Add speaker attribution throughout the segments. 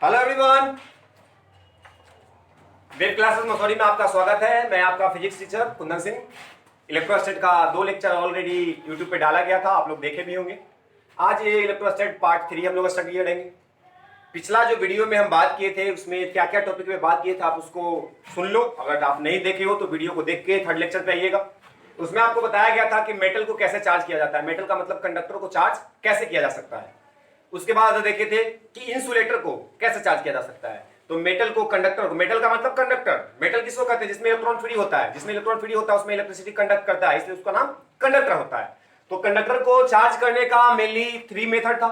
Speaker 1: Hello everyone, web classes Mussoorie में आपका स्वागत है। मैं आपका फिजिक्स टीचर कुंदन सिंह। इलेक्ट्रोस्टैट का 2 लेक्चर ऑलरेडी यूट्यूब पे डाला गया था, आप लोग देखे भी होंगे। आज ये इलेक्ट्रोस्टैट पार्ट 3 हम लोग स्टडी करेंगे। पिछला जो वीडियो में हम बात किए थे उसमें क्या क्या टॉपिक में बात किए थे आप उसको सुन लो। अगर आप नहीं देखे हो तो वीडियो को देख के 3rd लेक्चर पे आइएगा। उसमें आपको बताया गया था कि मेटल को कैसे चार्ज किया जाता है, मेटल का मतलब कंडक्टर को चार्ज कैसे किया जा सकता है। उसके बाद देखे थे कि इंसुलेटर को कैसे चार्ज किया जा सकता है। तो मेटल को कंडक्टर को, मेटल का मतलब कंडक्टर, मेटल किसको कहते हैं? जिसमें इलेक्ट्रॉन फ्री होता है। जिसमें इलेक्ट्रॉन फ्री होता है उसमें इलेक्ट्रिसिटी कंडक्ट करता है, इसलिए उसका नाम कंडक्टर होता है। तो कंडक्टर को चार्ज करने का मेनली 3 मेथड था।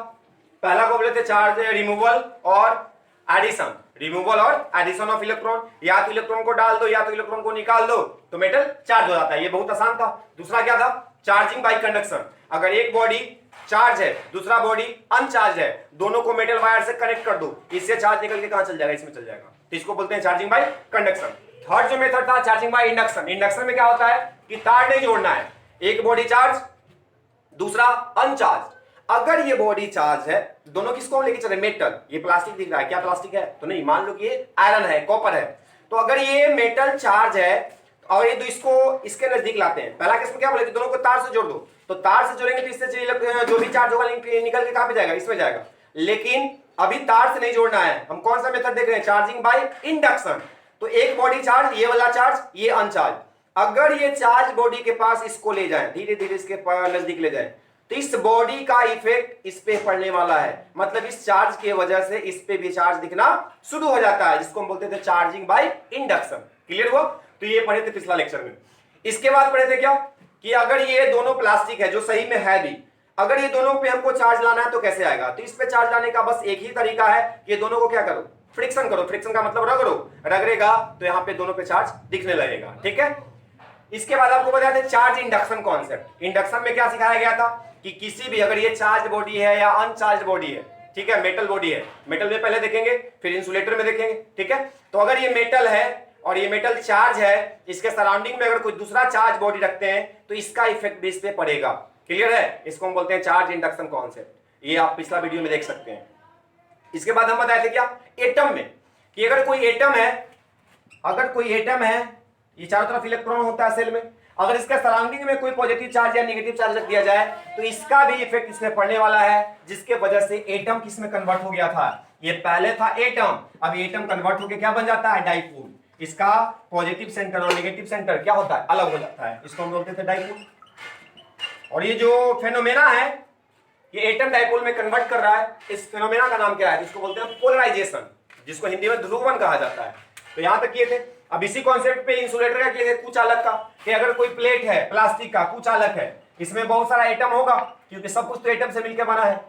Speaker 1: पहला को बोले थे चार्ज रिमूवल और एडिशन। रिमूवल और एडिशन ऑफ इलेक्ट्रॉन, या तो इलेक्ट्रॉन को डाल दो या तो इलेक्ट्रॉन को निकाल दो तो मेटल चार्ज हो जाता है। ये बहुत आसान था। दूसरा क्या था? Charging by conduction. अगर एक बॉडी चार्ज है दूसरा बॉडी अनचार्ज है, दोनों को मेटल वायर से कनेक्ट कर दो, इससे चार्ज निकल के कहां चल जाएगा? इसमें चल जाएगा। तो इसको बोलते हैं चार्जिंग बाय कंडक्शन। थर्ड जो मेथड था चार्जिंग बाय इंडक्शन। इंडक्शन में क्या होता है कि तार नहीं जोड़ना है, एक बॉडी चार्ज दूसरा अनचार्ज। अगर ये बॉडी चार्ज है, दोनों किसको हम लेके चले? मेटल। ये प्लास्टिक दिख रहा है, क्या प्लास्टिक है? तो नहीं, मान लो कि ये आयरन है, कॉपर है। तो अगर ये मेटल चार्ज है और ये इसको इसके नजदीक लाते हैं, पहला केस में क्या बोले कि दोनों को तार से जोड़ दो, तो तार से जोड़ेंगे तो इससे जो भी चार्ज होगा निकल के कहां पे जाएगा? इसमें जाएगा। लेकिन अभी तार से नहीं जोड़ना है, हम कौन सा मेथड देख रहे हैं? Charging by induction. तो एक बॉडी चार्ज, ये वाला चार्ज, ये अनचार्ज। अगर ये चार्ज बॉडी के पास इसको ले जाए, धीरे धीरे इसके नजदीक ले जाए, तो इस बॉडी का इफेक्ट इस पे पड़ने वाला है। मतलब इस चार्ज की वजह से इस पे भी चार्ज दिखना शुरू हो जाता है, जिसको हम बोलते थे चार्जिंग बाय इंडक्शन। क्लियर हुआ? तो ये पढ़े थे पिछला लेक्चर में। इसके बाद पढ़े थे क्या कि अगर ये दोनों प्लास्टिक है, जो सही में है भी, अगर ये दोनों पे हमको चार्ज लाना है तो कैसे आएगा? तो इस पे चार्ज लाने का बस एक ही तरीका है कि दोनों को क्या करो? फ्रिक्शन करो। फ्रिक्शन का मतलब रगड़ो। रगड़ेगा तो यहाँ पे दोनों पे चार्ज दिखने लगेगा। ठीक है। इसके बाद आपको बताया था चार्ज इंडक्शन कॉन्सेप्ट। इंडक्शन में क्या सिखाया गया था कि किसी भी, अगर ये चार्ज बॉडी है या अनचार्ज बॉडी है, ठीक है, मेटल बॉडी है, मेटल में पहले देखेंगे फिर इंसुलेटर में देखेंगे। ठीक है। तो अगर ये मेटल है और ये मेटल चार्ज है, इसके सराउंडिंग में अगर कोई दूसरा चार्ज बॉडी रखते हैं तो इसका इफेक्ट भी इस पे पड़ेगा। क्लियर है? इसको हम बोलते हैं चार्ज इंडक्शन कॉन्सेप्ट। ये आप पिछला वीडियो में देख सकते हैं। इसके बाद हम बताए थे क्या एटम में, कि अगर कोई एटम है, ये चारों तरफ इलेक्ट्रॉन होता है सेल में, अगर इसके सराउंडिंग में कोई पॉजिटिव चार्ज या नेगेटिव चार्ज रख दिया जाए तो इसका भी इफेक्ट इसमें पड़ने वाला है, जिसके वजह से एटम किसमें कन्वर्ट हो गया था? ये पहले था एटम, अब एटम कन्वर्ट होकर क्या बन जाता है? डाइपोल। इसका पॉजिटिव सेंटर और नेगेटिव सेंटर क्या होता है? अलग हो जाता है, इसको हम बोलते थे डाइपोल। और ये जो फेनोमेना है, ये एटम डाइपोल में कन्वर्ट कर रहा है, इस फेनोमेना का नाम क्या है? इसको बोलते हैं पोलराइजेशन, जिसको हिंदी में ध्रुवण कहा जाता है। तो यहां तक किए थे। अब इसी कॉन्सेप्ट पे इंसुलेटर का किए थे, कुचालक का, कि अगर कोई प्लेट है प्लास्टिक का, कुचालक है, इसमें बहुत सारा एटम होगा क्योंकि सब कुछ तो एटम से मिलकर बना है।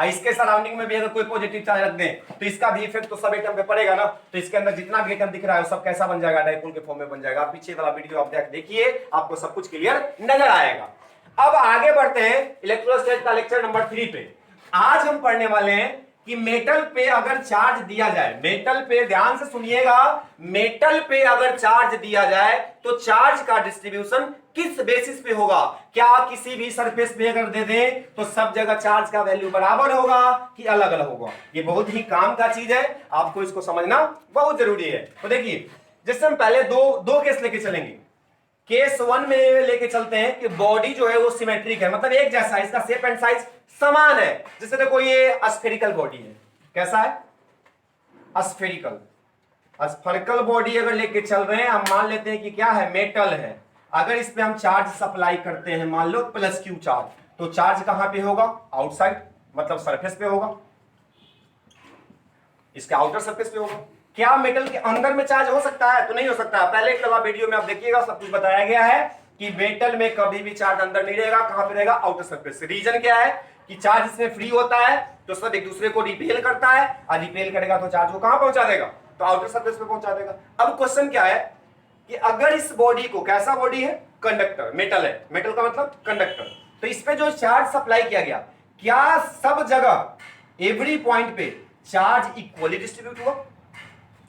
Speaker 1: इसके सराउंडिंग में भी अगर कोई पॉजिटिव चार्ज रख दें तो इसका भी इफेक्ट तो सब एटम पे पड़ेगा ना। तो इसके अंदर जितना भी एटम दिख रहा है वो सब कैसा बन जाएगा? डाइपोल के फॉर्म में बन जाएगा। पीछे वाला वीडियो आप देखिए, आपको सब कुछ क्लियर नजर आएगा। अब आगे बढ़ते हैं इलेक्ट्रोस्टैट का लेक्चर नंबर 3 पे। आज हम पढ़ने वाले हैं कि मेटल पे अगर चार्ज दिया जाए, मेटल पे ध्यान से सुनिएगा, मेटल पे अगर चार्ज दिया जाए तो चार्ज का डिस्ट्रीब्यूशन किस बेसिस पे होगा? क्या किसी भी सरफेस पे अगर दे दें तो सब जगह चार्ज का वैल्यू बराबर होगा कि अलग अलग होगा? ये बहुत ही काम का चीज है, आपको इसको समझना बहुत जरूरी है। तो देखिए, जैसे हम पहले दो केस लेके चलेंगे। केस 1 में लेके चलते हैं कि बॉडी जो है वो सिमेट्रिक है, मतलब एक जैसा, इसका शेप एंड साइज समान है। जैसे देखो ये स्फेरिकल बॉडी है, कैसा है? स्फेरिकल बॉडी अगर लेके चल रहे हैं, हम मान लेते हैं कि क्या है? मेटल है। अगर इस पे हम चार्ज सप्लाई करते हैं, मान लो +Q चार्ज, तो चार्ज कहां पे होगा? आउटसाइड, मतलब सरफेस पे होगा, इसके आउटर सरफेस पे होगा। क्या मेटल के अंदर में चार्ज हो सकता है? तो नहीं हो सकता। पहले एक दफा वीडियो में आप देखिएगा, सब कुछ बताया गया है कि मेटल में कभी भी चार्ज अंदर नहीं रहेगा। कहां पे रहेगा? Outer surface. रीजन क्या है कि चार्ज इसमें फ्री होता है तो सब एक दूसरे को रिपेल करता है, और रिपेल करेगा तो चार्ज को कहां पहुंचा देगा? तो आउटर सरफेस पे पहुंचा देगा। अब क्वेश्चन क्या है कि अगर इस बॉडी को, कैसा बॉडी है? कंडक्टर, मेटल है, मेटल का मतलब कंडक्टर, तो इस पे जो चार्ज सप्लाई किया गया, क्या सब जगह एवरी पॉइंट पे चार्ज इक्वली डिस्ट्रीब्यूट हुआ?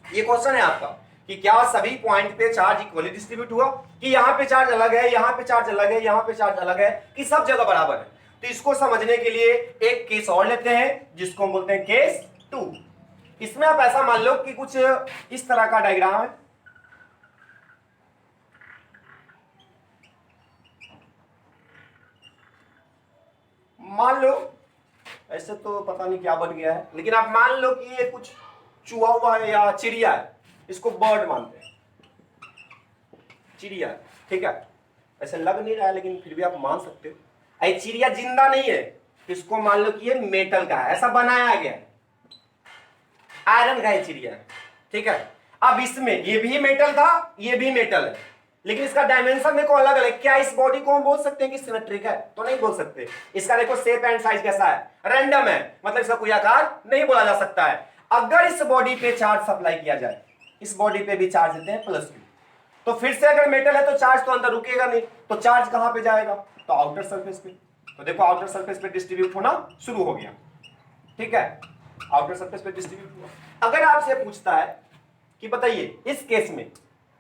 Speaker 1: ये क्वेश्चन है आपका कि क्या सभी पॉइंट पे चार्ज इक्वली डिस्ट्रीब्यूट हुआ, कि यहां पे चार्ज अलग है, यहां पे चार्ज अलग है, यहां पे चार्ज अलग है, कि सब जगह बराबर है? तो इसको समझने के लिए एक केस और लेते हैं, जिसको हम बोलते हैं केस 2। इसमें आप ऐसा मान लो कि कुछ इस तरह का डायग्राम है, मान लो ऐसे तो पता नहीं क्या बन गया है, लेकिन आप मान लो कि ये कुछ चूहा हुआ है या चिड़िया है, इसको बर्ड मानते हैं, चिड़िया, ठीक है। ऐसे लग नहीं रहा है लेकिन फिर भी आप मान सकते हो। ये चिड़िया जिंदा नहीं है, इसको मान लो कि ये मेटल का है, ऐसा बनाया गया है, आयरन का है चिड़िया, ठीक है। अब इसमें ये भी मेटल था, ये भी मेटल है, लेकिन इसका डायमेंशन देखो अलग अलग। क्या इस बॉडी को हम बोल सकते हैं कि सिमेट्रिक है? तो नहीं बोल सकते। इसका देखो शेप एंड साइज कैसा है, रैंडम है, मतलब इसका कोई आकार नहीं बोला जा सकता है। अगर इस बॉडी पे चार्ज सप्लाई किया जाए, इस बॉडी पे भी चार्ज देते हैं +Q, तो फिर से अगर मेटल है तो चार्ज तो अंदर रुकेगा नहीं, तो चार्ज कहां पे जाएगा? तो आउटर सरफेस पे। तो देखो आउटर सरफेस पे डिस्ट्रीब्यूट होना शुरू हो गया, ठीक है, आउटर सरफेस पे डिस्ट्रीब्यूट हुआ। अगर आपसे पूछता है कि बताइए इस केस में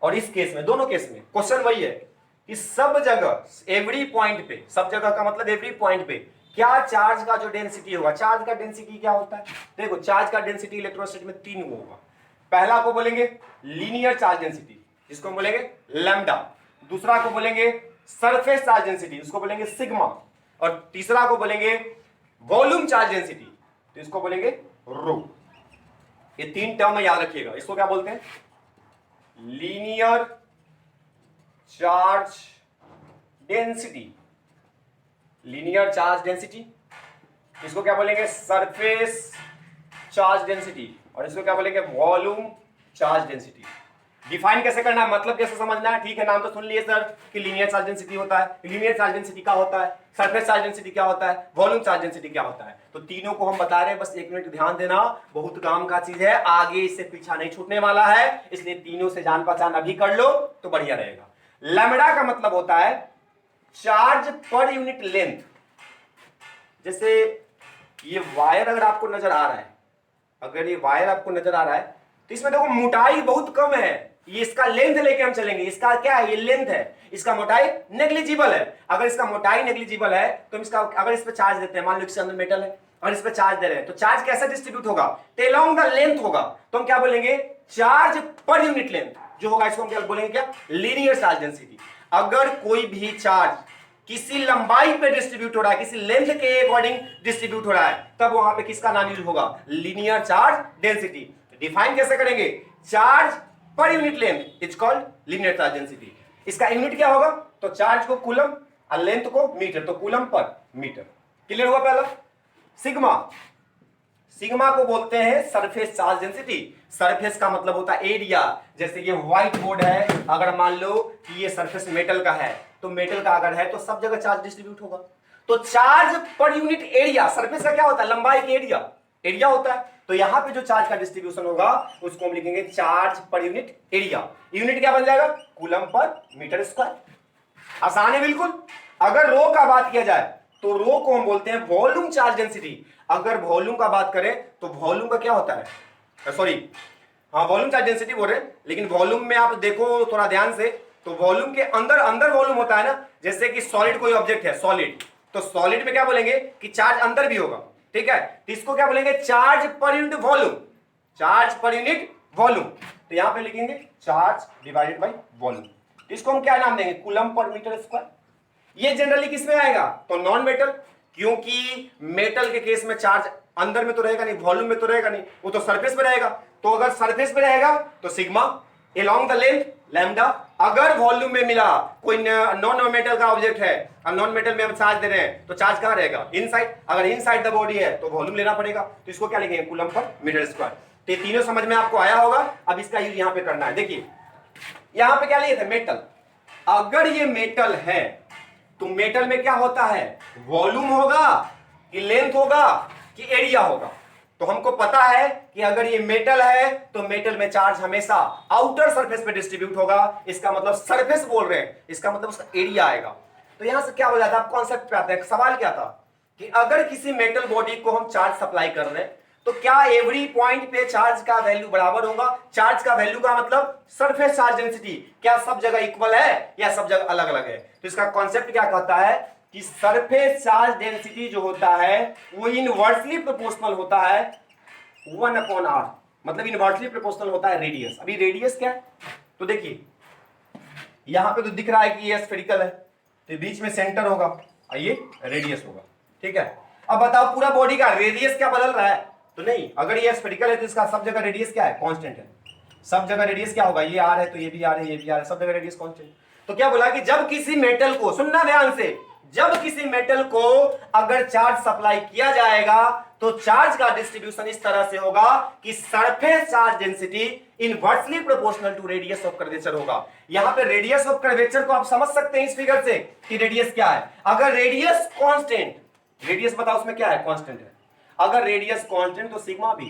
Speaker 1: और इस केस में, दोनों केस में क्वेश्चन वही है कि सब जगह एवरी पॉइंट पे, सब जगह का मतलब एवरी पॉइंट पे क्या चार्ज का जो डेंसिटी होगा, चार्ज का डेंसिटी क्या होता है? देखो चार्ज का डेंसिटी इलेक्ट्रोस्टैटिक में 3 होगा। पहला को बोलेंगे लीनियर चार्ज डेंसिटी, इसको बोलेंगे लैम्डा। दूसरा को बोलेंगे सरफेस चार्ज डेंसिटी, इसको बोलेंगे सिग्मा। और तीसरा को बोलेंगे वॉल्यूम चार्ज डेंसिटी, तो इसको बोलेंगे रो। ये 3 टर्म में याद रखिएगा। इसको क्या बोलते हैं? Linear charge density, linear charge density. इसको क्या बोलेंगे? Surface charge density. और इसको क्या बोलेंगे? Volume charge density. डिफाइन कैसे करना है, मतलब कैसे समझना है? ठीक है, नाम तो सुन लिए सर कि लीनियर चार्ज डेंसिटी होता है, लीनियर चार्ज डेंसिटी क्या होता है, सरफेस चार्ज डेंसिटी क्या होता है, वॉल्यूम चार्ज डेंसिटी क्या होता है। तो तीनों को हम बता रहे हैं, बस 1 मिनट ध्यान देना, बहुत काम का चीज है, आगे इससे पीछा नहीं छूटने वाला है, इसलिए तीनों से जान पहचान अभी कर लो तो बढ़िया रहेगा। लैम्डा का मतलब होता है चार्ज पर यूनिट लेंथ। जैसे ये वायर अगर आपको नजर आ रहा है, अगर ये वायर आपको नजर आ रहा है तो इसमें देखो मोटाई बहुत कम है, ये इसका लेंथ लेके हम चलेंगे, इसका क्या है, ये लेंथ है, इसका मोटाई नेग्लिजिबल है। अगर इसका मोटाई नेग्लिजिबल है तो इसका, अगर इस पे चार्ज देते हैं, मान लो इसके अंदर मेटल है और इस पे चार्ज दे रहे हैं, तो चार्ज कैसे डिस्ट्रीब्यूट होगा? अलोंग द लेंथ होगा। तो हम क्या बोलेंगे? चार्ज पर यूनिट लेंथ जो होगा, इसको हम क्या बोलेंगे? क्या? Linear charge density. अगर कोई भी चार्ज किसी लंबाई पे डिस्ट्रीब्यूट हो रहा है, किसी लेंथ के अकॉर्डिंग डिस्ट्रीब्यूट हो रहा है, तब वहां पे किसका नाम यूज होगा? Linear charge density. डिफाइन कैसे करेंगे? Charge per unit length is called linear charge density. इसका यूनिट क्या होगा? तो चार्ज को कूलम और लेंथ को मीटर, तो कूलम पर मीटर। क्लियर हुआ? पहला सिग्मा, सिग्मा को बोलते हैं सरफेस चार्ज डेंसिटी। सरफेस का मतलब होता है एरिया। जैसे ये व्हाइट बोर्ड है, अगर मान लो कि ये सरफेस मेटल का है, तो मेटल का अगर है तो सब जगह चार्ज डिस्ट्रीब्यूट होगा। तो charge per unit area, surface का क्या होता है? लंबाई के एरिया होता है। तो यहां पे जो चार्ज का डिस्ट्रीब्यूशन होगा उसको हम लिखेंगे charge per unit area. Unit क्या बन जाएगा? Coulomb per metre square. आसान है बिल्कुल। अगर रो का बात किया जाए तो रो को हम बोलते हैं वॉल्यूम चार्ज डेंसिटी। अगर वॉल्यूम का बात करें तो वॉल्यूम का क्या होता है? सॉरी, हाँ वॉल्यूम चार्ज डेंसिटी बोल रहे हैं, लेकिन वॉल्यूम में आप देखो थोड़ा ध्यान से, तो वॉल्यूम के अंदर वॉल्यूम होता है ना। जैसे कि सॉलिड कोई ऑब्जेक्ट है, सॉलिड, तो सॉलिड में क्या बोलेंगे कि चार्ज अंदर भी होगा, ठीक है। तो इसको क्या बोलेंगे? Charge per unit volume, charge per unit volume. तो यहां पे लिखेंगे चार्ज डिवाइडेड बाय वॉल्यूम। इसको हम क्या नाम देंगे? Coulomb per metre square. ये जनरली किस में आएगा? तो नॉन मेटल, क्योंकि मेटल के केस में चार्ज अंदर में तो रहेगा नहीं, वॉल्यूम में तो रहेगा नहीं, वो तो सरफेस पे रहेगा। तो अगर सरफेस पे रहेगा तो sigma, along the length lambda. अगर वॉल्यूम में मिला, कोई नॉन मेटल का ऑब्जेक्ट है और नॉन मेटल में हम चार्ज दे रहे हैं, तो चार्ज कहां रहेगा? इनसाइड। अगर इनसाइड द बॉडी है तो वॉल्यूम लेना पड़ेगा, तो इसको क्या लिखेंगे? Coulomb per metre square. तो ये तीनों समझ में आपको आया होगा। अब इसका यूज यहां पे करना है। देखिए यहां पे क्या लिए थे? मेटल। अगर ये मेटल है तो मेटल में क्या होता है? वॉल्यूम होगा कि लेंथ होगा कि एरिया होगा। तो हमको पता है कि अगर ये मेटल है तो मेटल में चार्ज हमेशा आउटर सरफेस पे डिस्ट्रीब्यूट होगा। इसका मतलब सरफेस बोल रहे हैं, इसका मतलब उसका एरिया आएगा। तो यहां से क्या हो जाता है? आप कॉन्सेप्ट पे आते हैं। सवाल क्या था कि अगर किसी मेटल बॉडी को हम चार्ज सप्लाई कर रहे हैं तो क्या एवरी पॉइंट पे चार्ज का वैल्यू बराबर होगा? चार्ज का वैल्यू का मतलब सरफेस चार्ज डेंसिटी, क्या सब जगह इक्वल है या सब जगह अलग अलग है? तो इसका कॉन्सेप्ट क्या कहता है कि सरफेस चार्ज डेंसिटी जो होता है वो इनवर्सली प्रोपोर्शनल होता है 1/r। मतलब इनवर्सली प्रोपोर्शनल होता है रेडियस। अभी रेडियस क्या है, तो देखिए यहां पे तो दिख रहा है कि ये स्फेरिकल है, तो बीच में सेंटर होगा और ये रेडियस होगा, ठीक है। अब बताओ पूरा बॉडी का रेडियस क्या बदल रहा है, तो नहीं। अगर ये स्फेरिकल है तो इसका सब जगह रेडियस क्या है, कांस्टेंट है। सब जगह रेडियस क्या होगा, ये आर है तो ये भी आर है, ये भी आर है, सब जगह रेडियस कांस्टेंट। तो क्या बोला कि जब किसी मेटल को, सुनना ध्यान से, जब किसी मेटल को अगर चार्ज सप्लाई किया जाएगा तो चार्ज का डिस्ट्रीब्यूशन इस तरह से होगा कि surface charge density inversely proportional to radius of curvature होगा। यहां पे रेडियस ऑफ कर्वेचर को आप समझ सकते हैं इस फिगर से कि रेडियस क्या है। अगर रेडियस कांस्टेंट, रेडियस बताओ उसमें क्या है, कांस्टेंट है। अगर रेडियस कांस्टेंट तो सिग्मा भी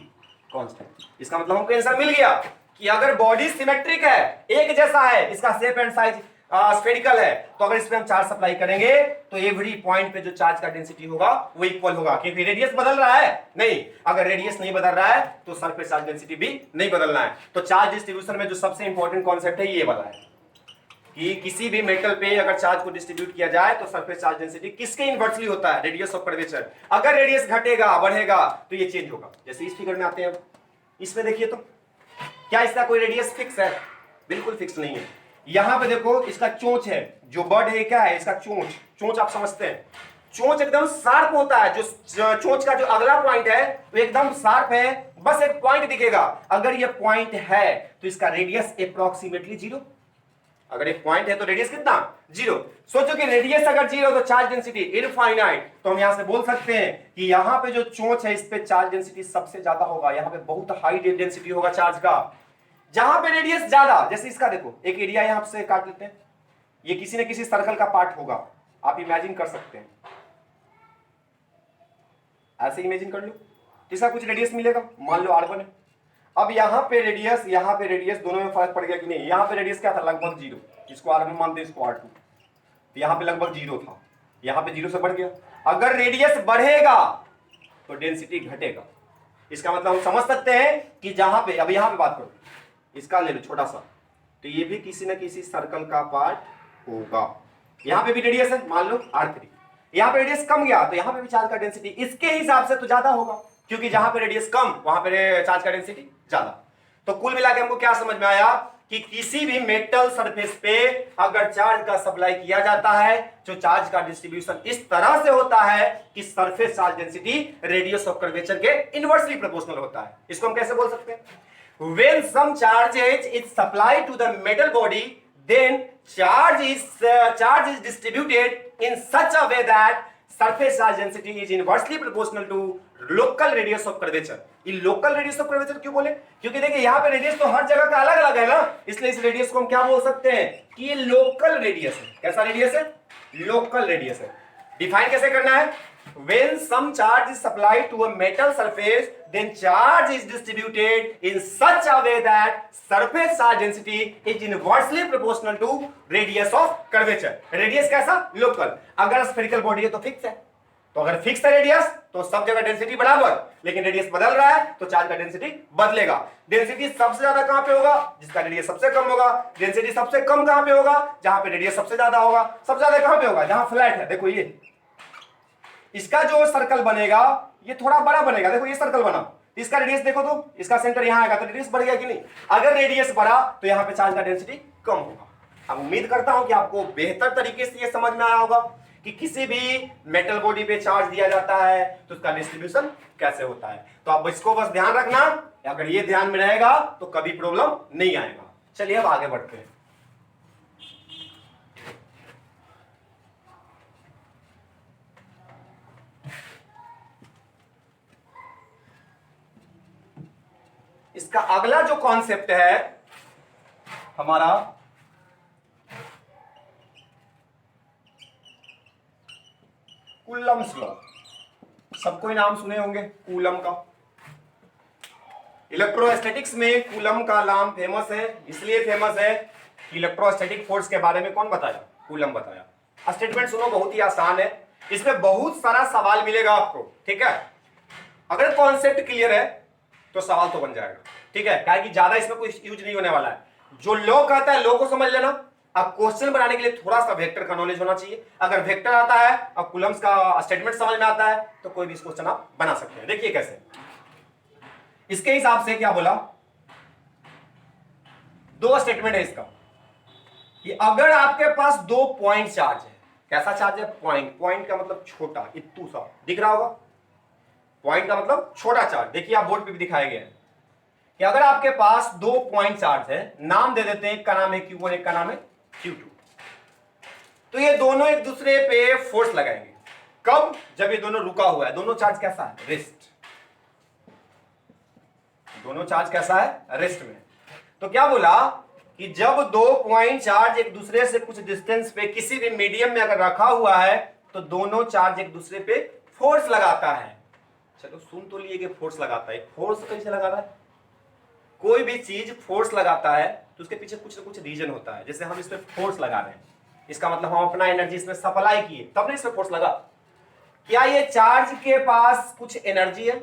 Speaker 1: कांस्टेंट। इसका मतलब हमको आंसर मिल गया कि अगर बॉडी सिमेट्रिक है, एक जैसा है, इसका शेप एंड साइज स्फेरिकल है, तो अगर इसमें हम चार्ज सप्लाई करेंगे तो एवरी पॉइंट पे जो चार्ज का डेंसिटी होगा वो इक्वल होगा, क्योंकि रेडियस बदल रहा है नहीं। अगर रेडियस नहीं बदल रहा है तो सरफेस चार्ज डेंसिटी भी नहीं बदलना है। तो चार्ज डिस्ट्रीब्यूशन में जो सबसे इंपॉर्टेंट कॉन्सेप्ट है ये वाला है कि किसी भी मेटल पे अगर चार्ज को डिस्ट्रीब्यूट किया जाए तो सरफेस चार्ज डेंसिटी किसके इनवर्सली होता है, रेडियस ऑफ कर्वेचर। अगर रेडियस घटेगा बढ़ेगा तो ये चेंज होगा। जैसे इस फिगर में आते हैं, इसमें देखिए तो क्या इसका कोई रेडियस फिक्स है, बिल्कुल फिक्स नहीं है। यहां पे देखो इसका चोंच है, जो बर्ड है क्या है, इसका चोंच। चोंच आप समझते हैं, चोंच एकदम शार्प होता है। जो चोंच का जो अगला पॉइंट है वो एकदम शार्प है, बस एक पॉइंट दिखेगा। अगर ये पॉइंट है तो इसका रेडियस अप्रोक्सीमेटली 0। अगर एक पॉइंट है तो रेडियस कितना, 0। सोचो कि रेडियस अगर 0 तो चार्ज डेंसिटी इनफाइनाइट। तो हम यहां से बोल सकते हैं कि यहां पे जो चोंच है इस पे चार्ज डेंसिटी सबसे ज्यादा होगा, यहां पे बहुत हाई डेंसिटी होगा चार्ज का। जहां पे रेडियस ज्यादा, जैसे इसका देखो एक एरिया यहां से काट लेते हैं, ये किसी न किसी सर्कल का पार्ट होगा, आप इमेजिन कर सकते हैं, ऐसे इमेजिन कर लो। इसका कुछ रेडियस मिलेगा, मान लो R1 है। अब यहां पे रेडियस दोनों में फर्क पड़ गया कि नहीं। यहां पे रेडियस क्या था, लगभग 0। इसको R1 मानते हैं, इसको R2। तो यहां पे लगभग 0 था, यहां पे 0 से बढ़ गया। अगर रेडियस बढ़ेगा तो डेंसिटी घटेगा। इसका मतलब हम समझ सकते हैं कि जहां पे, अब यहां पे बात करो, इसका ले लो छोटा सा, तो ये भी किसी न किसी सर्कल का पार्ट होगा। यहां पे भी रेडियस है, मान लो R3। यहां पे रेडियस कम गया तो यहां पे भी चार्ज का डेंसिटी इसके हिसाब से तो ज्यादा होगा, क्योंकि जहां पे रेडियस कम वहां पे चार्ज का डेंसिटी ज्यादा। तो कुल मिला के हमको क्या समझ में आया कि किसी भी मेटल सरफेस पे अगर चार्ज का सप्लाई किया जाता है तो चार्ज का डिस्ट्रीब्यूशन इस तरह से होता है कि surface charge density radius of curvature के इनवर्सली प्रोपोर्शनल होता है। इसको हम कैसे बोल सकते हैं, when some charge is supplied to the metal body, then charge is distributed in such a way that surface charge density is inversely proportional to local radius of curvature। ये local radius of curvature क्यों बोले, क्योंकि देखिए यहाँ पे radius तो हर जगह का अलग अलग है ना, इसलिए इस रेडियस को हम क्या बोल सकते हैं कि ये लोकल रेडियस है। कैसा रेडियस है, लोकल रेडियस है। डिफाइन कैसे करना है, when some charge is supplied to a metal surface, then charge is distributed in such a way that surface charge density is inversely proportional to radius of curvature। Radius कैसा, local. अगर spherical body है तो fix है, तो अगर fix है radius तो सब जगह डेंसिटी बराबर, लेकिन रेडियस बदल रहा है तो चार्ज का डेंसिटी बदलेगा। डेंसिटी सबसे ज्यादा कहां पे होगा, जिसका रेडियस सबसे कम होगा। डेंसिटी सबसे कम कहां पे होगा, जहां पे रेडियस सबसे ज्यादा होगा। सबसे ज्यादा कहां पे होगा, जहां फ्लैट है। देखो ये इसका जो सर्कल बनेगा ये थोड़ा बड़ा बनेगा, देखो ये सर्कल बना, इसका रेडियस देखो तो इसका सेंटर यहां आएगा, तो रेडियस बढ़ गया कि नहीं। अगर रेडियस बढ़ा तो यहां पे चार्ज का डेंसिटी कम होगा। अब उम्मीद करता हूं कि आपको बेहतर तरीके से ये समझ में आया होगा कि किसी भी मेटल बॉडी पे चार्ज दिया जाता है तो उसका डिस्ट्रीब्यूशन कैसे होता है। तो आप इसको बस ध्यान रखना, अगर ये ध्यान में रहेगा तो कभी प्रॉब्लम नहीं आएगा। चलिए अब आगे बढ़ते हैं। इसका अगला जो कॉन्सेप्ट है हमारा कूलम्स लॉ। सबको ही नाम सुने होंगे कूलम का। इलेक्ट्रोस्टैटिक्स में कूलम का नाम फेमस है, इसलिए फेमस है कि इलेक्ट्रोस्टैटिक फोर्स के बारे में कौन बताया, कूलम बताया। स्टेटमेंट सुनो, बहुत ही आसान है, इसमें बहुत सारा सवाल मिलेगा आपको, ठीक है। अगर कॉन्सेप्ट क्लियर है तो सवाल तो बन जाएगा, ठीक है, क्या कि ज्यादा इसमें कोई यूज नहीं होने वाला है। जो लॉ कहता है लॉ को समझ लेना। अब क्वेश्चन बनाने के लिए थोड़ा सा वेक्टर का नॉलेज होना चाहिए। अगर वेक्टर आता है और कूलम्स का स्टेटमेंट समझ में आता है तो कोई भी क्वेश्चन आप बना सकते हैं। देखिए कैसे, इसके हिसाब से क्या बोला, दो स्टेटमेंट है इसका कि अगर आपके पास दो पॉइंट चार्ज है, कैसा चार्ज है, पॉइंट, पॉइंट का मतलब छोटा, इत्तू सा दिख रहा होगा, पॉइंट का मतलब छोटा चार्ज। देखिए आप बोर्ड पे भी दिखाया गया है कि अगर आपके पास दो पॉइंट चार्ज है, नाम दे देते हैं, एक का नाम है Q1, एक का नाम है Q2, तो ये दोनों एक दूसरे पे फोर्स लगाएंगे। कब? जब ये दोनों रुका हुआ है। दोनों चार्ज कैसा है, रेस्ट, दोनों चार्ज कैसा है, रेस्ट में। तो क्या बोला कि जब दो पॉइंट चार्ज एक दूसरे से कुछ डिस्टेंस पे किसी भी मीडियम में अगर रखा हुआ है तो दोनों चार्ज एक दूसरे पे फोर्स लगाता है। चलो सुन तो लिए कि फोर्स लगाता है, फोर्स कैसे लगा रहा है, कोई भी चीज फोर्स लगाता है तो उसके पीछे कुछ ना कुछ रीजन होता है। जैसे हम इस पे फोर्स लगा रहे हैं, इसका मतलब हम अपना एनर्जी इसमें सप्लाई किए तब ना इस पे फोर्स लगा। क्या ये चार्ज के पास कुछ एनर्जी है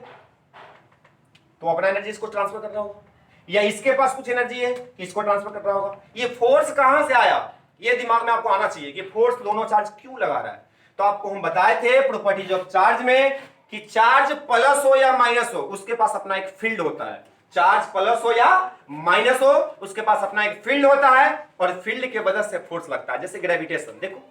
Speaker 1: तो अपना एनर्जी इसको ट्रांसफर कर रहा होगा, या इसके पास कुछ एनर्जी है इसको ट्रांसफर कर रहा होगा। ये फोर्स कहां से आया, ये दिमाग में आपको आना चाहिए कि फोर्स दोनों चार्ज क्यों लगा रहा है। तो आपको हम बताए थे प्रॉपर्टीज ऑफ चार्ज में कि चार्ज प्लस हो या माइनस हो उसके पास अपना एक फील्ड होता है। चार्ज प्लस हो या माइनस हो उसके पास अपना एक फील्ड होता है और फील्ड के वजह से फोर्स लगता है। जैसे ग्रेविटेशन, देखो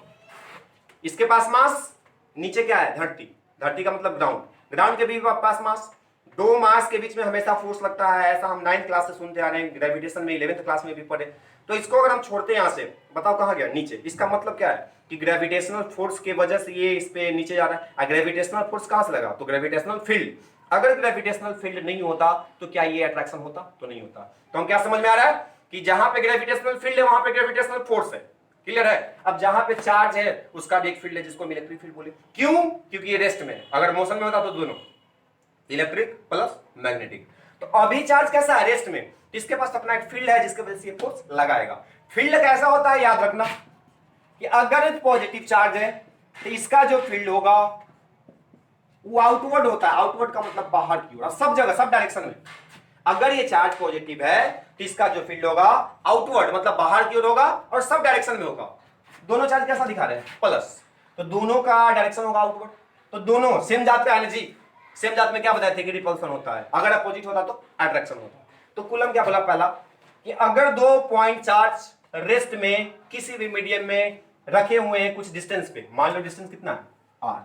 Speaker 1: इसके पास मास, नीचे क्या है, धरती, धरती का मतलब ग्राउंड, ग्राउंड के भी पास मास, दो मास के बीच में हमेशा फोर्स लगता है। ऐसा हम 9th क्लास से सुनते आ रहे हैं, ग्रेविटेशन में 11th क्लास में भी पढ़े। तो इसको अगर हम छोड़ते हैं यहां से, बताओ कहां गया, नीचे। इसका मतलब क्या है कि ग्रेविटेशनल फोर्स की वजह से ये इस पे नीचे जा रहा है। ग्रेविटेशनल फोर्स कहां से लगा, तो ग्रेविटेशनल फील्ड। अगर ग्रेविटेशनल फील्ड नहीं होता तो क्या ये अट्रैक्शन होता, तो नहीं होता। तो हम क्या समझ में आ रहा है कि जहां पे ग्रेविटेशनल फील्ड है वहां पे ग्रेविटेशनल फोर्स है। क्लियर है। अब जहां पे चार्ज है उसका भी एक फील्ड है जिसको हम इलेक्ट्रिक फील्ड बोले। क्यों, क्योंकि ये रेस्ट में है। अगर मोशन में होता तो दोनों, इलेक्ट्रिक प्लस मैग्नेटिक। तो अभी चार्ज कैसा है, रेस्ट में, इसके पास अपना एक फील्ड है जिसके वजह से ये फोर्स लगाएगा। फील्ड कैसा होता है, याद रखना कि अगर पॉजिटिव चार्ज है तो इसका जो फील्ड होगा वो आउटवर्ड होता है। आउटवर्ड का मतलब बाहर की ओर, सब जगह, सब डायरेक्शन में। अगर ये चार्ज पॉजिटिव है तो इसका जो फील्ड होगा आउटवर्ड मतलब बाहर की ओर होगा और सब डायरेक्शन में होगा। दोनों चार्ज कैसा दिखा रहे हैं, प्लस, तो दोनों का डायरेक्शन होगा आउटवर्ड। तो दोनों सेम जात का एनर्जी, सेम जात में क्या बताए थे कि रिपल्सन होता है, अगर अपोजिट होता तो अट्रैक्शन होता है। तो कूलम क्या बोला पहला कि अगर दो पॉइंट चार्ज रेस्ट में किसी भी मीडियम में रखे हुए हैं कुछ डिस्टेंस पे, मान लो डिस्टेंस कितना है r,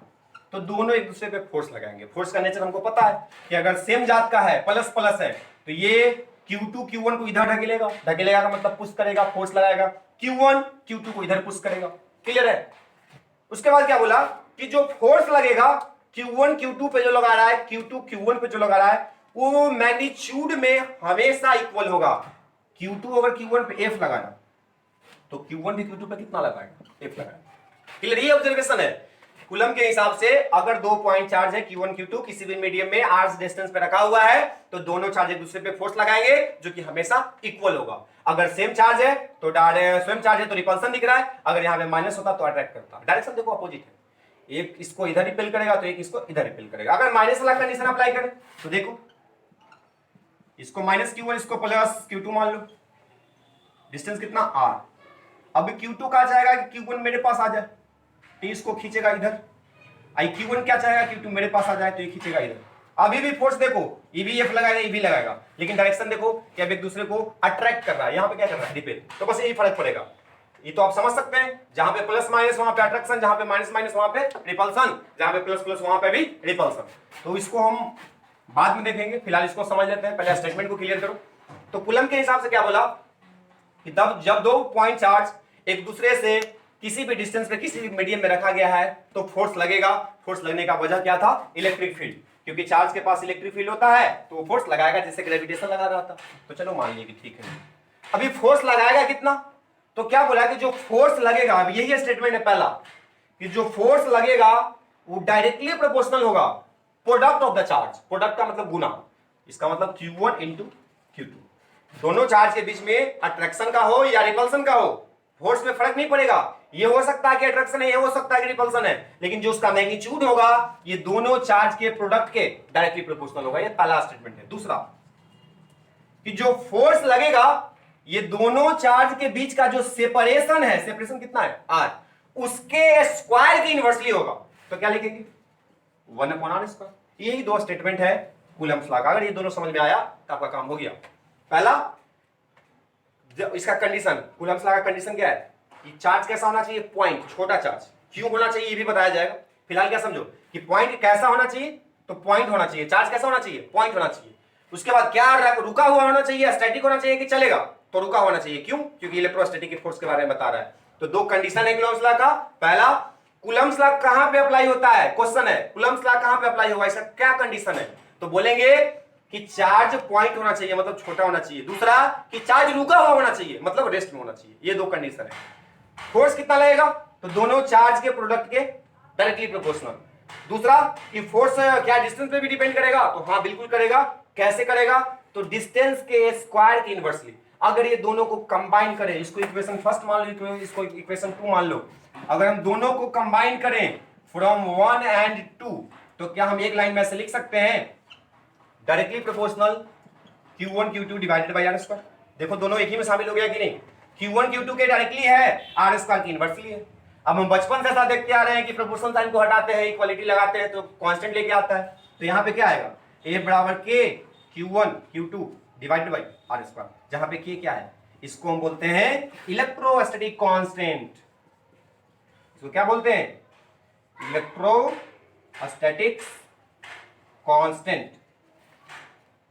Speaker 1: तो दोनों एक दूसरे पे फोर्स लगाएंगे। फोर्स का नेचर हमको पता है कि अगर सेम जात का है, प्लस प्लस है, तो ये Q2 Q1 को इधर ढकेलेगा, ढकेलेगा का मतलब पुश करेगा, फोर्स लगाएगा। Q1 Q2 को इधर पुश करेगा। क्लियर है। उसके बाद क्या बोला कि जो फोर्स लगेगा Q1 Q2 पे जो लगा रहा है, Q2 Q1 पे जो लगा रहा है, वो मैग्नीट्यूड में हमेशा इक्वल होगा। Q2 अगर Q1 पे F लगाया तो Q1 भी Q2 पे कितना लगाएगा, F लगाएगा। क्लियर, ये ऑब्जर्वेशन है कूलम के हिसाब से। अगर दो पॉइंट चार्ज है Q1 Q2 किसी भी मीडियम में r डिस्टेंस पे रखा हुआ है तो दोनों चार्ज एक दूसरे पे फोर्स लगाएंगे जो कि हमेशा इक्वल होगा। अगर सेम चार्ज है तो सेम चार्ज है तो रिपल्सन दिख रहा है, अगर यहां पे माइनस होता तो अट्रैक्ट करता। डायरेक्शन देखो अपोजिट है, एक इसको इधर रिपेल करेगा तो एक इसको इधर रिपेल करेगा। अगर माइनस वाला कंडीशन अप्लाई करें तो देखो इसको माइनस Q1 इसको प्लस Q2 मान लो, डिस्टेंस कितना r। अब Q2 कहा जाएगा कि Q1 मेरे पास आ जाए तो इसको खींचेगा इधर, आई Q1 क्या चाहेगा Q2 मेरे पास आ जाए तो ये खींचेगा इधर। अभी भी फोर्स देखो, ये भी F लगाएगा, ये भी लगाएगा, लेकिन डायरेक्शन देखो कि अब एक दूसरे को अट्रैक्ट कर रहा है, यहां पे क्या कर रहा है, रिपेल। तो बस यही फर्क पड़ेगा। ये तो आप समझ सकते हैं, जहां पे प्लस माइनस वहां पे अट्रैक्शन, जहां पे माइनस माइनस वहां पे रिपल्सन, जहां पे प्लस प्लस वहां पे भी रिपल्सन। तो इसको हम बाद में देखेंगे, फिलहाल इसको समझ लेते हैं, पहले स्टेटमेंट को क्लियर करो। तो कूलम के हिसाब से क्या बोला कि जब दो पॉइंट चार्ज एक दूसरे से किसी भी डिस्टेंस पे किसी भी मीडियम में रखा गया है तो फोर्स लगेगा। फोर्स लगने का वजह क्या था, इलेक्ट्रिक फील्ड, क्योंकि चार्ज के पास इलेक्ट्रिक फील्ड होता है तो वो फोर्स लगाएगा जैसे ग्रेविटेशन लगा रहा था। तो चलो मान लीजिए कि ठीक है। अभी फोर्स लगाएगा कितना, तो क्या बोला कि जो फोर्स लगेगा, अब यही स्टेटमेंट है पहला, कि जो फोर्स लगेगा वो डायरेक्टली प्रोपोर्शनल होगा product of the charge. Product का मतलब गुना, इसका मतलब Q1 इंटू Q2। दोनों चार्ज के बीच में अट्रैक्शन का हो या रिपल्सन का हो, फोर्स में फर्क नहीं पड़ेगा। ये हो सकता है कि अट्रैक्शन है, ये हो सकता है कि रिपल्सन है, लेकिन जो उसका मैग्नीट्यूड होगा ये दोनों चार्ज के प्रोडक्ट के डायरेक्टली प्रोपोर्शनल होगा। ये पहला स्टेटमेंट है। दूसरा कि जो फोर्स लगेगा ये दोनों चार्ज के बीच का जो सेपरेशन है, सेपरेशन कितना है r, उसके स्क्वायर की इनवर्सली होगा। तो क्या लिखेंगे 1/r²। यही दो स्टेटमेंट है कूलम्स लॉ का। अगर ये दोनों समझ में आया तो आपका काम हो गया। पहला इसका कंडीशन, कूलम्स लॉ का कंडीशन क्या है कि चार्ज कैसा होना चाहिए, पॉइंट, छोटा चार्ज। क्यों होना चाहिए ये भी बताया जाएगा। फिलहाल क्या समझो कि पॉइंट कैसा होना चाहिए, तो पॉइंट होना चाहिए। चार्ज कैसा होना चाहिए, पॉइंट होना चाहिए। उसके बाद क्या रुका हुआ होना चाहिए, स्टैटिक होना चाहिए कि चलेगा, तो रुका होना चाहिए। क्यों, क्योंकि इलेक्ट्रोस्टैटिक फोर्स के बारे में बता रहा है। तो दो कंडीशन है कूलम्स लॉ का। पहला, कूलम्स लॉ कहां पे अप्लाई होता है, क्वेश्चन है कूलम्स लॉ कहां पे अप्लाई होगा, इसका क्या कंडीशन है, तो बोलेंगे कि चार्ज पॉइंट होना चाहिए, मतलब छोटा होना चाहिए। दूसरा कि चार्ज रुका हुआ होना चाहिए, मतलब रेस्ट में होना चाहिए। ये दो कंडीशन है। फोर्स कितना लगेगा, तो दोनों चार्ज के प्रोडक्ट के डायरेक्टली प्रोपोर्शनल। दूसरा कि फोर्स क्या डिस्टेंस पे भी डिपेंड करेगा, तो हाँ बिल्कुल करेगा। कैसे करेगा, तो डिस्टेंस के स्क्वायर की इनवर्सली। अगर ये दोनों को कंबाइन करें, इसको इक्वेशन फर्स्ट मान लो, इसको इक्वेशन 2 मान लो। अगर हम दोनों को कंबाइन करें फ्रॉम 1 एंड 2, तो क्या हम एक लाइन में ऐसे लिख सकते हैं, directly proportional Q1 Q2 divided by r²। देखो दोनों एक ही में शामिल हो गया कि नहीं। Q1 Q2 के डायरेक्टली है, r² की इनवर्सली है। अब हम बचपन से ऐसा देखते आ रहे हैं कि प्रोपोर्शनल साइन को हटाते हैं, इक्वालिटी लगाते हैं तो कांस्टेंट लेके आता है। तो यहाँ पे क्या आएगा, a बराबर k Q1 Q2 divided by r², जहां पे k क्या है, इसको हम बोलते हैं इलेक्ट्रोस्टैटिक कांस्टेंट। इसको क्या बोलते हैं, इलेक्ट्रोस्टैटिक कांस्टेंट।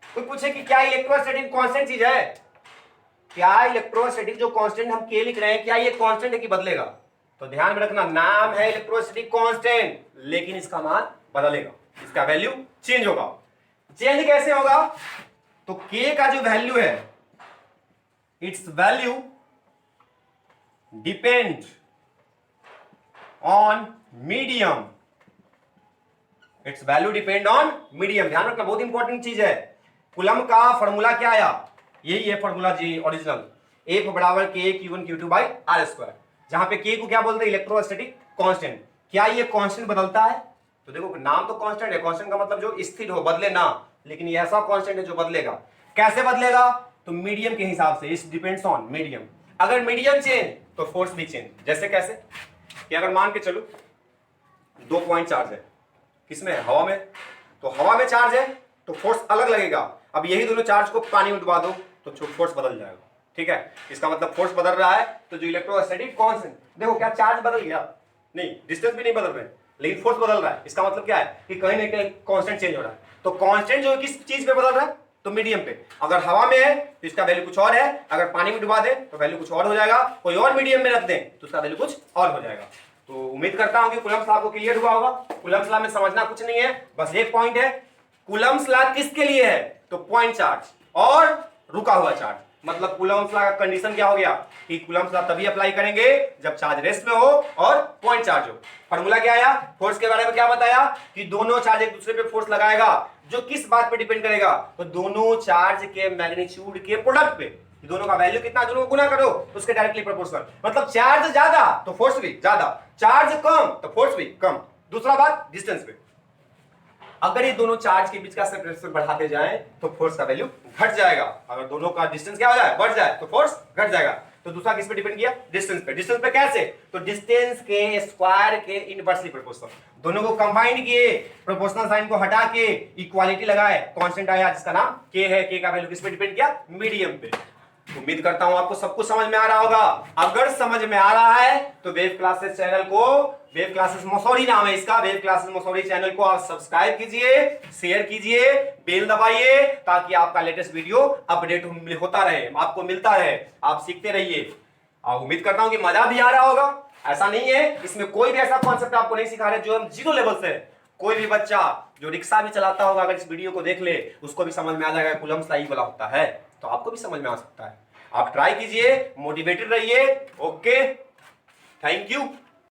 Speaker 1: कोई पूछे कि क्या इलेक्ट्रोस्टैटिक कांस्टेंट चीज है, क्या इलेक्ट्रोस्टैटिक जो कांस्टेंट हम k लिख रहे हैं, क्या ये कांस्टेंट है कि बदलेगा, तो ध्यान में रखना, नाम है इलेक्ट्रोस्टैटिक कांस्टेंट, लेकिन इसका मान बदलेगा, इसका वैल्यू चेंज होगा। चेंज कैसे होगा, तो k का जो वैल्यू है, it's value depend on medium. It's value depend on medium. ध्यान रखना, बहुत इंपॉर्टेंट चीज है। कूलम का फॉर्मूला क्या आया, यही है फॉर्मूला जी ओरिजिनल, F बराबर k Q1 Q2 by r², जहां पे k को क्या बोलते हैं, इलेक्ट्रोस्टैटिक कांस्टेंट। क्या ये कांस्टेंट बदलता है, तो देखो नाम तो कांस्टेंट है, कांस्टेंट का मतलब जो स्थिर हो, बदले ना, लेकिन ये ऐसा कांस्टेंट है जो बदलेगा। कैसे बदलेगा, तो मीडियम के हिसाब से, इट डिपेंड्स ऑन मीडियम। अगर मीडियम चेंज तो फोर्स भी चेंज। जैसे कैसे कि अगर मान के चलो 2 पॉइंट चार्ज है, किसमें है, हवा में, तो हवा में चार्ज है तो फोर्स अलग लगेगा। अब यही दोनों चार्ज को पानी में डुबा दो तो फोर्स बदल जाएगा। ठीक है, इसका मतलब फोर्स बदल रहा है, तो जो इलेक्ट्रोस्टैटिक कांस्टेंट, देखो क्या चार्ज बदल गया, नहीं डिस्टेंस भी नहीं बदल रहे, लेकिन फोर्स बदल रहा है। इसका मतलब क्या है कि कहीं ना कहीं कांस्टेंट चेंज हो रहा है। तो कांस्टेंट जो किस चीज पे बदल रहा है, तो मीडियम पे। अगर हवा में है तो इसका वैल्यू कुछ और है, अगर पानी में डुबा दे तो वैल्यू कुछ और हो जाएगा, कोई और मीडियम में रख दें तो उसका वैल्यू कुछ और हो जाएगा। तो उम्मीद करता हूं कि कूलम्स लॉ को क्लियर हुआ होगा। कूलम्स लॉ में समझना कुछ नहीं है, बस एक पॉइंट है, कूलम्स लॉ किसके लिए है, तो पॉइंट चार्ज और रुका हुआ चार्ज। मतलब कूलम्स लॉ का कंडीशन क्या हो गया कि कूलम्स लॉ तभी अप्लाई करेंगे जब चार्ज रेस्ट में हो और पॉइंट चार्ज हो। फॉर्मूला क्या आया, फोर्स के बारे में क्या बताया कि दोनों चार्ज एक दूसरे पे फोर्स लगाएगा, जो किस बात पे डिपेंड करेगा, तो दोनों चार्ज के मैग्नीट्यूड के प्रोडक्ट पे। दोनों का वैल्यू कितना, दोनों को गुना करो उसके डायरेक्टली प्रोपोर्शनल। मतलब चार्ज ज्यादा तो फोर्स भी ज्यादा, चार्ज कम तो फोर्स भी कम। दूसरा बात डिस्टेंस पे, अगर ये दोनों चार्ज के बीच का सेपरेशन बढ़ाते जाएं तो फोर्स का वैल्यू घट जाएगा। अगर दोनों का डिस्टेंस क्या हो जाए, बढ़ जाए, तो फोर्स घट जाएगा। तो दूसरा किस पे डिपेंड किया, डिस्टेंस पे। डिस्टेंस पे कैसे, तो डिस्टेंस के स्क्वायर के इनवर्सली प्रोपोर्शनल। दोनों को कंबाइन किए, प्रोपोर्शनल साइन को हटा के इक्वालिटी लगाए, कांस्टेंट आया जिसका नाम k है। k का वैल्यू किस पे डिपेंड किया, मीडियम पे। उम्मीद करता हूं आपको सब कुछ समझ में आ रहा होगा। अगर समझ में आ रहा है तो वेव क्लासेस चैनल को, वेव क्लासेस मसौरी नाम है इसका, वेव क्लासेस मसौरी चैनल को आप सब्सक्राइब कीजिए, शेयर कीजिए, बेल दबाइए, ताकि आपका लेटेस्ट वीडियो अपडेट होता रहे, आपको मिलता रहे, आप सीखते रहिए। और उम्मीद करता हूं कि मजा भी आ रहा होगा। ऐसा नहीं है इसमें कोई भी ऐसा कॉन्सेप्ट आपको नहीं सिखा रहे जो हम जीरो लेवल से। कोई भी बच्चा जो रिक्शा भी चलाता होगा अगर इस वीडियो को देख ले, उसको भी समझ में आ जाएगा कूलम्स लॉ वाला होता है, तो आपको भी समझ में आ सकता है। आप ट्राई कीजिए, मोटिवेटेड रहिए। Okay, thank you.